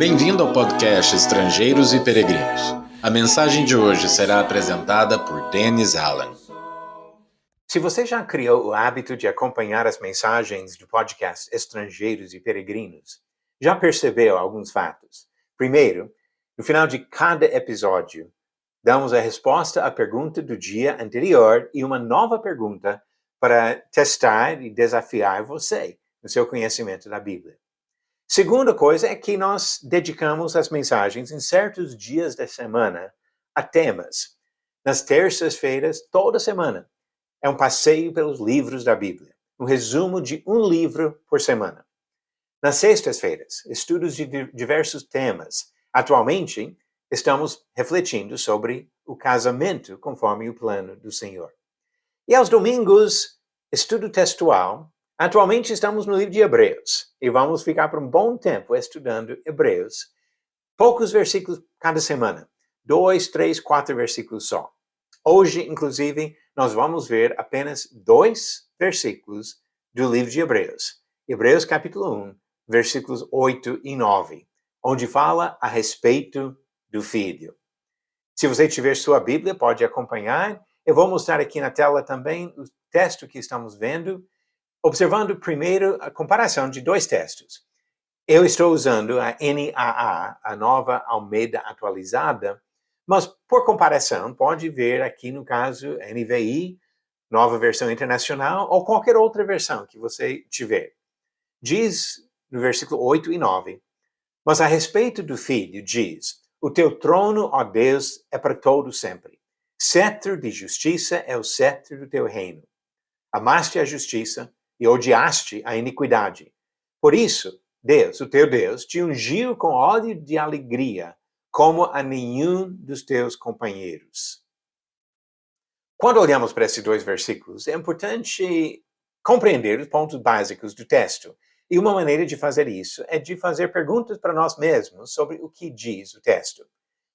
Bem-vindo ao podcast Estrangeiros e Peregrinos. A mensagem de hoje será apresentada por Dennis Allen. Se você já criou o hábito de acompanhar as mensagens do podcast Estrangeiros e Peregrinos, já percebeu alguns fatos. Primeiro, no final de cada episódio, damos a resposta à pergunta do dia anterior e uma nova pergunta para testar e desafiar você no seu conhecimento da Bíblia. Segunda coisa é que nós dedicamos as mensagens em certos dias da semana a temas. Nas terças-feiras, toda semana, é um passeio pelos livros da Bíblia, um resumo de um livro por semana. Nas sextas-feiras, estudos de diversos temas. Atualmente, estamos refletindo sobre o casamento conforme o plano do Senhor. E aos domingos, estudo textual. Atualmente estamos no livro de Hebreus e vamos ficar por um bom tempo estudando Hebreus. Poucos versículos cada semana. 2, 3, 4 versículos só. Hoje, inclusive, nós vamos ver apenas 2 versículos do livro de Hebreus. Hebreus capítulo 1, versículos 8 e 9, onde fala a respeito do Filho. Se você tiver sua Bíblia, pode acompanhar. Eu vou mostrar aqui na tela também o texto que estamos vendo, observando primeiro a comparação de 2 textos. Eu estou usando a NAA, a Nova Almeida Atualizada, mas por comparação, pode ver aqui no caso NVI, Nova Versão Internacional, ou qualquer outra versão que você tiver. Diz no versículo 8 e 9, mas a respeito do Filho, diz, o teu trono, ó Deus, é para todo sempre. Cetro de justiça é o cetro do teu reino. Amaste a justiça e odiaste a iniquidade. Por isso, Deus, o teu Deus, te ungiu com óleo de alegria, como a nenhum dos teus companheiros. Quando olhamos para esses 2 versículos, é importante compreender os pontos básicos do texto. E uma maneira de fazer isso é de fazer perguntas para nós mesmos sobre o que diz o texto.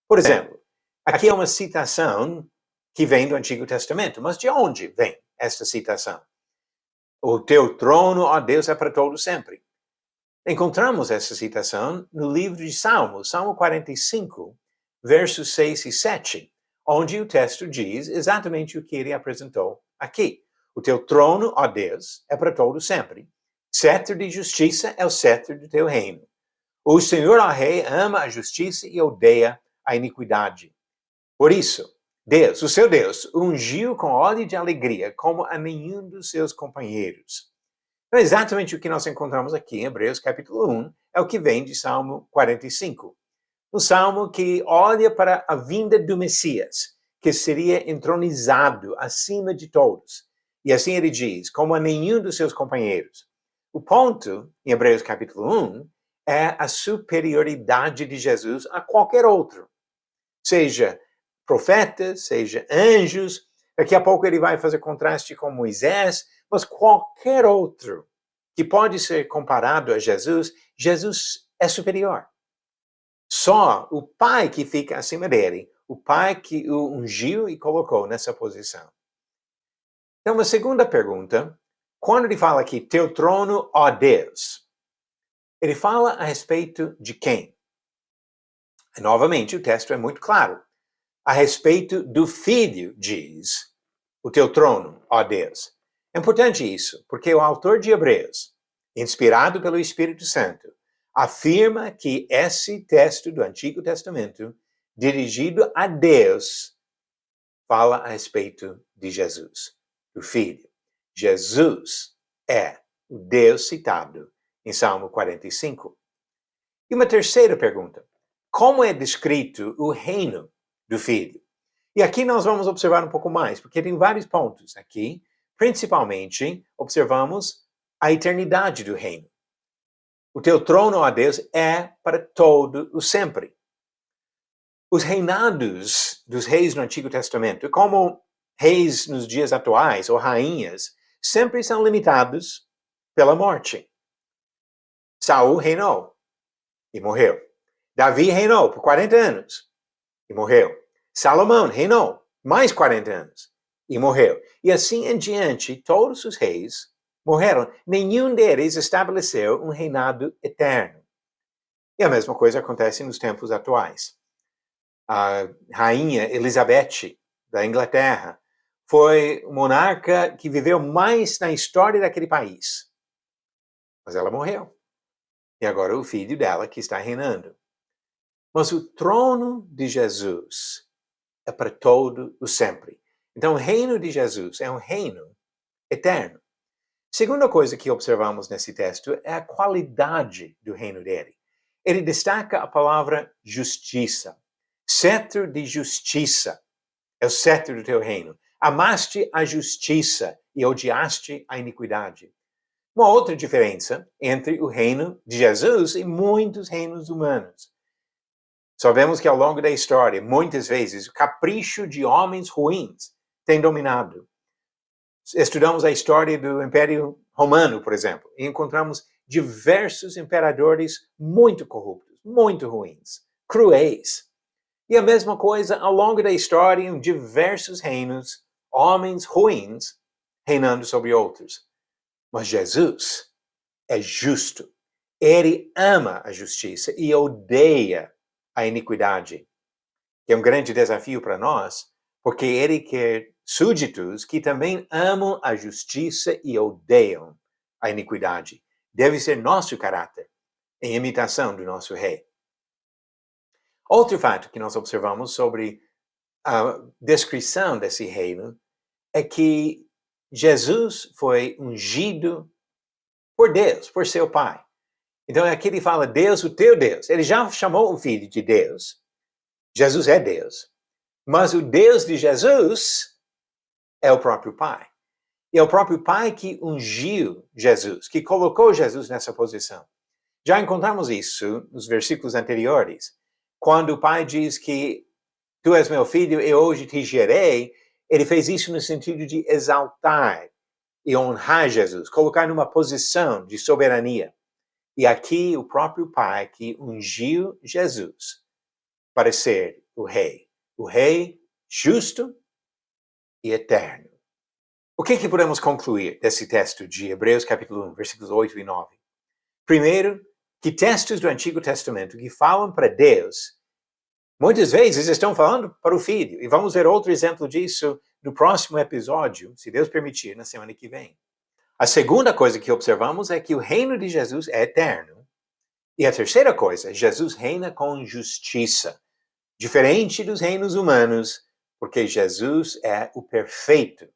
Por exemplo, aqui é uma citação que vem do Antigo Testamento, mas de onde vem esta citação? O teu trono, ó Deus, é para todo sempre. Encontramos essa citação no livro de Salmos, Salmo 45, versos 6 e 7, onde o texto diz exatamente o que ele apresentou aqui. O teu trono, ó Deus, é para todo sempre. Cetro de justiça é o cetro do teu reino. O Senhor, ó Rei, ama a justiça e odeia a iniquidade. Por isso, Deus, o seu Deus, ungiu com óleo de alegria, como a nenhum dos seus companheiros. Então, exatamente o que nós encontramos aqui em Hebreus capítulo 1 é o que vem de Salmo 45. Um salmo que olha para a vinda do Messias, que seria entronizado acima de todos. E assim ele diz, como a nenhum dos seus companheiros. O ponto, em Hebreus capítulo 1, é a superioridade de Jesus a qualquer outro. Seja profetas, seja anjos, daqui a pouco ele vai fazer contraste com Moisés, mas qualquer outro que pode ser comparado a Jesus, Jesus é superior. Só o Pai que fica acima dele, o Pai que o ungiu e colocou nessa posição. Então, uma segunda pergunta, quando ele fala aqui, teu trono, ó Deus, ele fala a respeito de quem? Novamente, o texto é muito claro. A respeito do Filho, diz, o teu trono, ó Deus. É importante isso, porque o autor de Hebreus, inspirado pelo Espírito Santo, afirma que esse texto do Antigo Testamento, dirigido a Deus, fala a respeito de Jesus, do Filho. Jesus é o Deus citado em Salmo 45. E uma terceira pergunta, como é descrito o reino do Filho? E aqui nós vamos observar um pouco mais, porque tem vários pontos aqui. Principalmente, observamos a eternidade do reino. O teu trono, ó Deus, é para todo o sempre. Os reinados dos reis no Antigo Testamento, como reis nos dias atuais, ou rainhas, sempre são limitados pela morte. Saul reinou e morreu. Davi reinou por 40 anos e morreu. Salomão reinou mais 40 anos e morreu. E assim em diante, todos os reis morreram. Nenhum deles estabeleceu um reinado eterno. E a mesma coisa acontece nos tempos atuais. A rainha Elizabeth, da Inglaterra, foi o monarca que viveu mais na história daquele país. Mas ela morreu. E agora o filho dela que está reinando. Mas o trono de Jesus é para todo o sempre. Então o reino de Jesus é um reino eterno. Segunda coisa que observamos nesse texto é a qualidade do reino dele. Ele destaca a palavra justiça. Cetro de justiça é o cetro do teu reino. Amaste a justiça e odiaste a iniquidade. Uma outra diferença entre o reino de Jesus e muitos reinos humanos. Sabemos que ao longo da história, muitas vezes, o capricho de homens ruins tem dominado. Estudamos a história do Império Romano, por exemplo, e encontramos diversos imperadores muito corruptos, muito ruins, cruéis. E a mesma coisa ao longo da história em diversos reinos, homens ruins reinando sobre outros. Mas Jesus é justo. Ele ama a justiça e odeia a iniquidade. Que é um grande desafio para nós, porque ele quer súditos que também amam a justiça e odeiam a iniquidade. Deve ser nosso caráter, em imitação do nosso rei. Outro fato que nós observamos sobre a descrição desse reino é que Jesus foi ungido por Deus, por seu Pai. Então aqui ele fala, Deus, o teu Deus. Ele já chamou o Filho de Deus. Jesus é Deus. Mas o Deus de Jesus é o próprio Pai. E é o próprio Pai que ungiu Jesus, que colocou Jesus nessa posição. Já encontramos isso nos versículos anteriores. Quando o Pai diz que tu és meu filho e hoje te gerei, ele fez isso no sentido de exaltar e honrar Jesus, colocar numa posição de soberania. E aqui o próprio Pai que ungiu Jesus para ser o rei justo e eterno. O que podemos concluir desse texto de Hebreus capítulo 1, versículos 8 e 9? Primeiro, que textos do Antigo Testamento que falam para Deus, muitas vezes estão falando para o Filho. E vamos ver outro exemplo disso no próximo episódio, se Deus permitir, na semana que vem. A segunda coisa que observamos é que o reino de Jesus é eterno. E a terceira coisa, Jesus reina com justiça, diferente dos reinos humanos, porque Jesus é o perfeito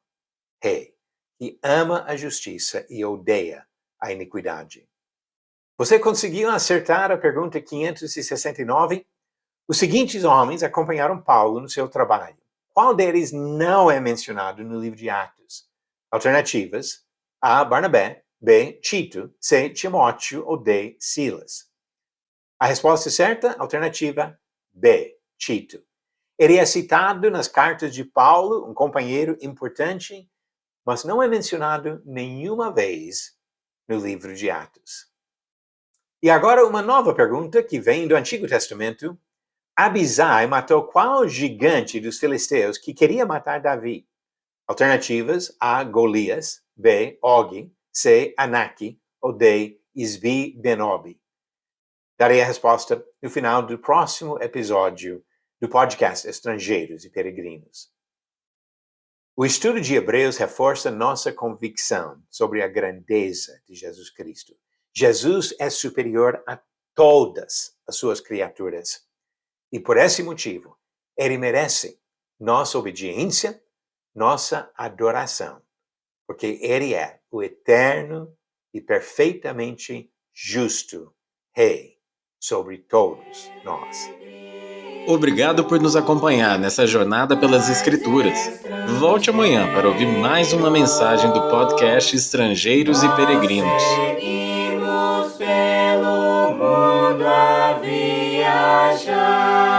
rei, que ama a justiça e odeia a iniquidade. Você conseguiu acertar a pergunta 569? Os seguintes homens acompanharam Paulo no seu trabalho. Qual deles não é mencionado no livro de Atos? Alternativas: A. Barnabé, B. Tito, C. Timóteo ou D. Silas. A resposta certa, alternativa B. Tito. Ele é citado nas cartas de Paulo, um companheiro importante, mas não é mencionado nenhuma vez no livro de Atos. E agora uma nova pergunta que vem do Antigo Testamento. Abisai matou qual gigante dos filisteus que queria matar Davi? Alternativas: A. Golias, B. Og, C. Anak ou D. Isbi-Benob. Darei a resposta no final do próximo episódio do podcast Estrangeiros e Peregrinos. O estudo de Hebreus reforça nossa convicção sobre a grandeza de Jesus Cristo. Jesus é superior a todas as suas criaturas. E por esse motivo, ele merece nossa obediência, nossa adoração. Porque ele é o eterno e perfeitamente justo Rei sobre todos nós. Obrigado por nos acompanhar nessa jornada pelas Escrituras. Volte amanhã para ouvir mais uma mensagem do podcast Estrangeiros e Peregrinos. Seguimos pelo mundo a viajar.